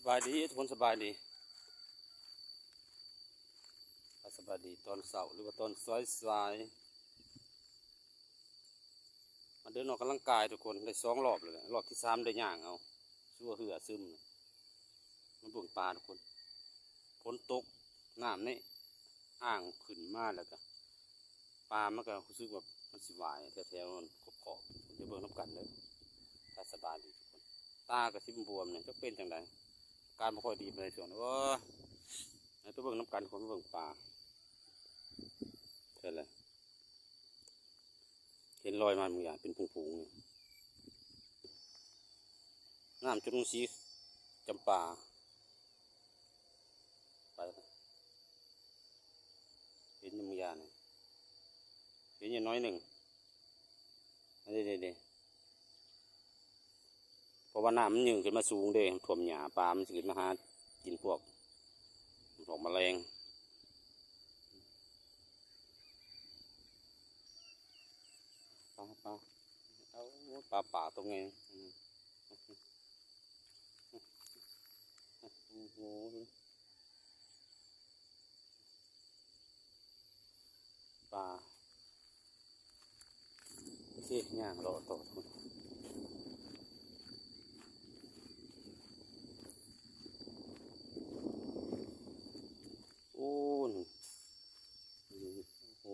บายดีทุกคนสบายดีสบายดีตอนเสาร์หรือว่าตอนสายมาเดินออกกำลังกายทุกคนได้2 รอบเลยรอบที่3ได้ย่างเอาชั่วเหือซึมมันเบิ่งปลาทุกคนฝนตกน้ำนี่อ่างขึ้นมาแล้วก็ปลามันก็รู้สึกว่ามันสิหวายแถวๆมันขอบๆจะเบิ่งน้ำกันเลยถ้าสบายดีทุกคนตากับซิมบวมเนี่ยจะเป็นจังไดการไม่ค่อยดีไปในส่วนไปเบิ่งน้ำกันคนเบิ่งปลาใช่เลยเห็นรอยมันบางอย่างเป็นผงๆน้ำจุลสีจำปาไปเห็นบางอย่างเห็นอย่างน้อยหนึ่งเด็เพราะว่าน้ำมันยืนขึ้นมาสูงเด้ถ่วมหญ้าปลามันสิขึ้นมาหากินพวกแมลงปลาเอาปลาตรงไงโอ้โหปลาโอเคย่างรอต่อทุกคนโอ้โห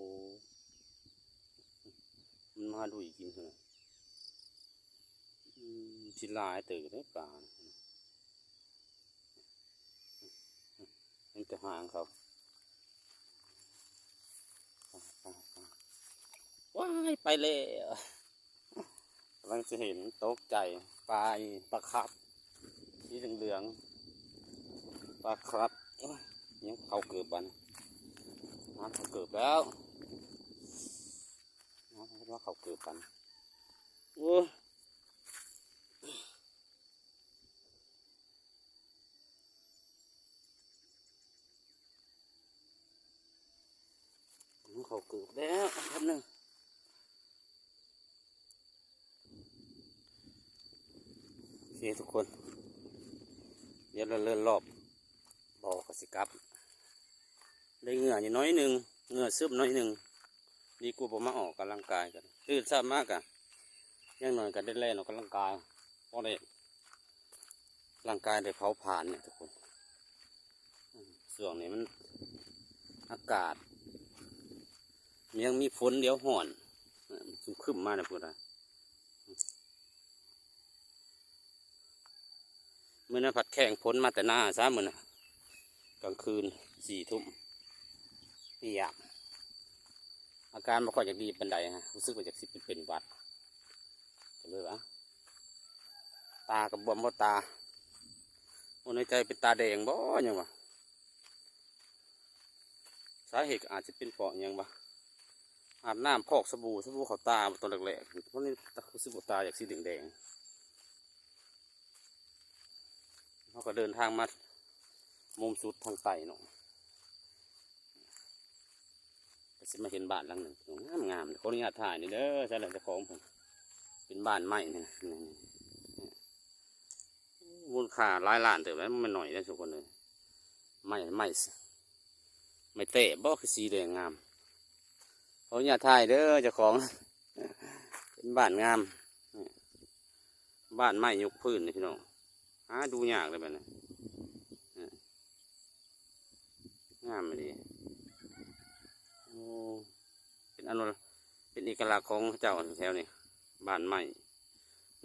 มันมาดูอีกกินเลยชิลายตื่นได้ปลามันจะห่างเขาว้ายไปเลยกำลังจะเห็นตกใจปลาครับสีเหลืองปลาครับยังเขาเกิดบันน้ำเขาเกิดแล้วน้ำว่าเขาเกิดบันโอ้เขาเกิดแล้วครับนึงโอเคทุกคนเดี๋ยวเราเลื่อนรอบบอกกสิกับได้เหงื่ออยู่น้อยหนึ่งเหงื่อซึมน้อยหนึ่งดีกว่าผมมาออกกำลังกายกันตื่นเช้ามากอะยังหน่อยกันได้เล่นออกกำลังกายเพราะได้ร่างกายได้เผาผลาญเนี่ยทุกคนส่วนนี้มันอากาศยังมีฝนเดี๋ยวห่อนชุ่มขึ้นมาเนี่ยพูดอะไรเมื่อนั้นผัดแข่งฝนมาแต่หน้าซะมื้อน่ะกลางคืน4 ทุ่มเปียกอาการไม่ค่อยจะดีปานใดฮะรู้สึกว่าจะเป็นหวัดจะเลยวะตากับบวมเพราะตาโอ้ในใจเป็นตาแดงบ่ยังวะสาเหตุอาจจะเป็นเพราะยังวะอาบน้ำพอกสบู่เขาตาตอนแรกๆเพราะนี่รู้สึกว่าตาอยากสีแดงเขาก็เดินทางมามุมสุดทางใต้เนาะก็จะมาเห็นบ้านหลังหนึ่งงามๆขออนุญาตถ่ายนี่เด้อใช่แล้วเจ้าของผมเป็นบ้านไม้นี่มูลค่าหลายล้านแต่ว่ามันหน่อยนะทุกคนเลยไม่เตะบ่คือสีแดงงามขออนุญาตถ่ายเด้อเจ้าของเป็นบ้านงามบ้านไม้ยกพื้นนี่พี่น้องหาดูยากเลยแบบนี้งามเลยโอ้เป็นอนุเป็นเอกลักษณ์ของเจ้าแถวนี้บ้านไม้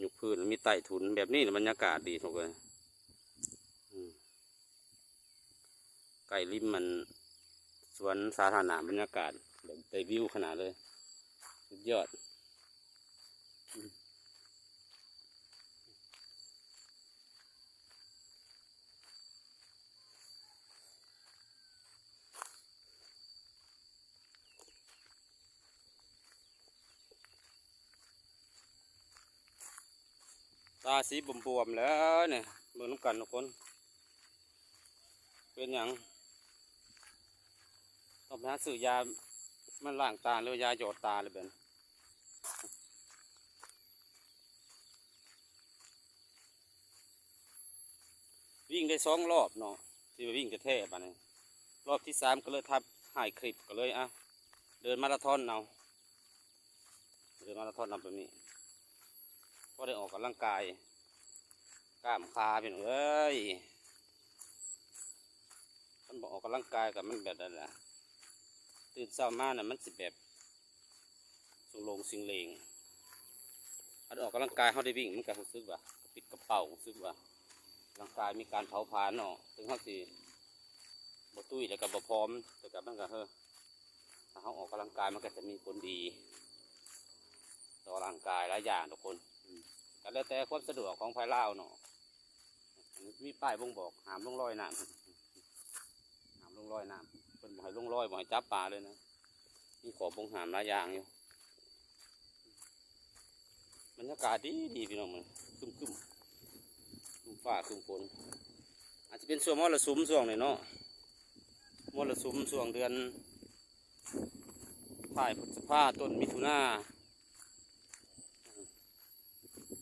ยกพื้นมีไต่ถุนแบบนี้บรรยากาศดีทุกคนไก่ริมมันสวนสาธารณะบรรยากาศแบบได้วิวขนาดเลยสุดยอดตาสีบวมๆแล้วเนี่ยเบิ่งน้ำกันทุกคนเป็นอย่างต้องไปหาซื้อยามันล้างตาหรือยาหยอดตาเลยเป็นว วิ่งได้2 รอบเนาะที่วิ่งกระแทกมาเนี่ยรอบที่3ก็เลยทับถ่ายคลิปก็เลยเดินมาราธอนเอาแบบนี้ก็ได้ออกกำลังกายกล้ามขาเป็นเอ้ยมันบอกออกกำลังกายกับมันแบบนั้นแหละตื่นเช้ามาเนี่ยมันสิแบบสุงลงสิงเลงอันออกกำลังกายเขาได้วิ่งมันก็รู้สึกว่ากระปิดกระเป๋ารู้สึกว่าร่างกายมีการเผาผลาญเนาะถึงเขาสิบ่ตุ้ยแล้วก็บ่พร้อมแต่กับมันก็ถ้าเขาออกกำลังกายมันก็จะมีผลดีต่อร่างกายหลายอย่างทุกคนก็แล้วแต่ความสะดวกของภายเล่าเนาะมีป้ายบ่งบอกห้ามลงลอยน้ำห้ามลงลอยน้ำเป็นบ่ให้ลงลอยบ่ให้จับปลาเลยนะมีขอบ่งห้ามหลายอย่างอยู่บรรยากาศดีพี่น้องมันคึมฟ้าคึมฝนอาจจะเป็นช่วงมรสุมช่วงนี้เนาะมรสุมช่วงเดือนปลายพฤษภาต้นมิถุนา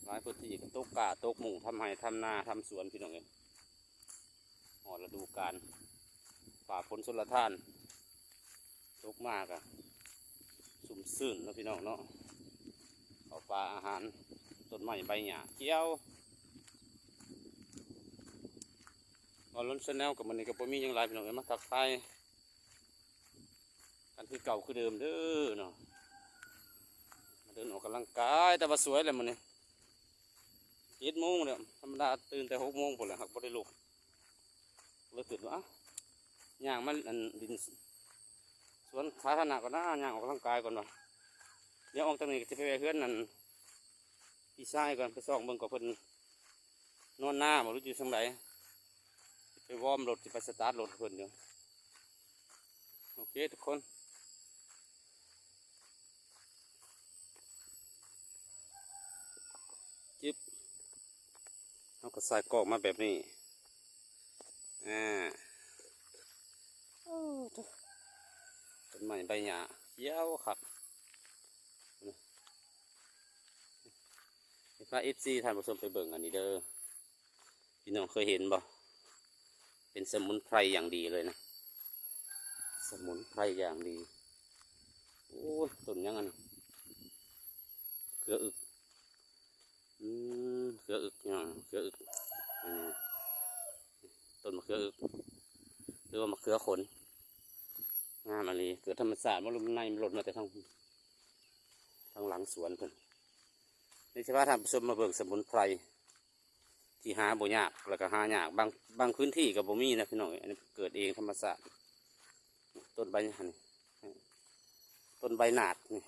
หลายพื้นที่ก็ตกกาตกหมู่ทำไร่ทำนาทำสวนพี่น้องเองหอดฤดูกาลฝ่าฝนชลทานตกมากอะสุ่มซื่นนะพี่น้องเนาะเอาปลาอาหารต้นไม้ใบหญ้าเกี้ยวนอนล้นเส้นแนวกับมันนี่กับพ่อมีอย่างไรพี่น้องเอ้ยมาทักทายกันคือเก่าคือเดิมเด้อเนาะมาเดินออกกำลังกายแต่ว่าสวยเลยมันนี่7 โมงเนี่ยธรรมดาตื่นแต่6 โมงผมเลยครับพอได้ลุกเลยตื่นว่าย่างมันดินสวนสาธารณะก่อนนะย่างออกกำลังกายก่อนวะเดี๋ยวออกจากนี้จะไปเพื่อนนั่นพี่ชายก่อนไปส่องเบิ่งกับเพิ่นนอนหน้าบ่รู้อยู่ทางไหนไปวอร์มรถไปสตาร์ทรถเพิ่นอยู่โอเคทุกคนจิ๊บเราก็ใส่กรอกมาแบบนี้ต้นไม้ใบหญ้าเขียวครับพระFCท่านผู้ชมไปเบิ่งอันนี้เด้อพี่น้องเคยเห็นบ่เป็นสมุนไพรอย่างดีเลยนะสมุนไพรอย่างดีโอ้ยต้นยังไงเกลืออึกเกลืออึกเนี่ยเกลืออึกต้นมะเขืออึกหรือว่ามะเขือขนงามอันนี้เกิดธรรมศาสตร์มันลงในมันหล่นมาแต่ทางหลังสวนเพิ่นนี่ใช่ว่าท่านผู้ชมมาเบิ่งสมุนไพรที่หาบ่ยากแล้วก็หายากบางพื้นที่กับบ่มีนะพี่น้องอันนี้เกิดเองธรรมศาสตร์ต้นใบนี่ต้นใบหนาดนี่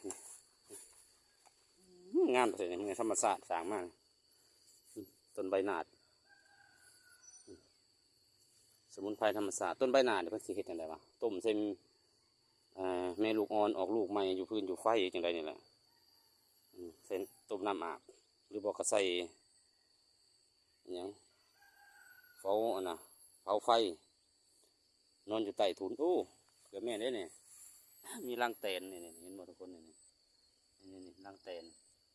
งามเลยนี่ธรรมศาสตร์สร้างมากต้นใบหนาดสมุนไพรธรรมศาสตร์ต้นใบหนาดเนี่ยเพิ่นสิเฮ็ดจังไดวะต้มใส่แม่ลูกอ่อนออกลูกใหม่อยู่พื้นอยู่ไฟจังไดนี่แหละเส้นต้มน้ำอาบหรือบอกก็ใส่อย่างเฝ้าเฝ้าไฟนอนอยู่ใต้ถุนโอ้เกิดแม่ได้เนี่ยมีรังแตนเนี่ยเห็นหมดทุกคนเนี่ยนี่รังแตน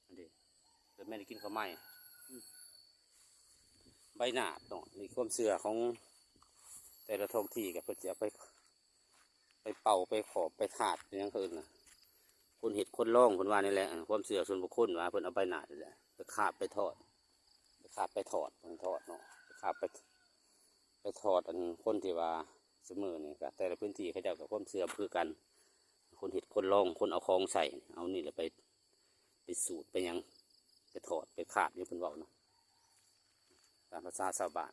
อันนี้เกิดแม่ได้กินข้าวไหม้ใบหนาดเนาะนี่ความเสื่อของแต่ละท้องที่กับเพื่อจะไปเป่าไปขอบไปถาดอย่างอื่นนะคนเห็ดคนล่องคนว่านี่แหละความเสื่อส่วนบุคคลว่าเพิ่นเอาใบหนาดนี่แหละไปขาบไปทอดไปถอดเนาะไปขาบไปถอดอันคนที่ว่าเสมอนี่ก็แต่ละพื้นที่เขาเจ้ากับความเสื่อคือกันคนเห็ดคนล่องคนเอาของใส่เอานี่แหละไปสูตรไปยังไปถอดไปขาบนี่เพิ่นเว้าเนาะตามภาษาชาวบ้าน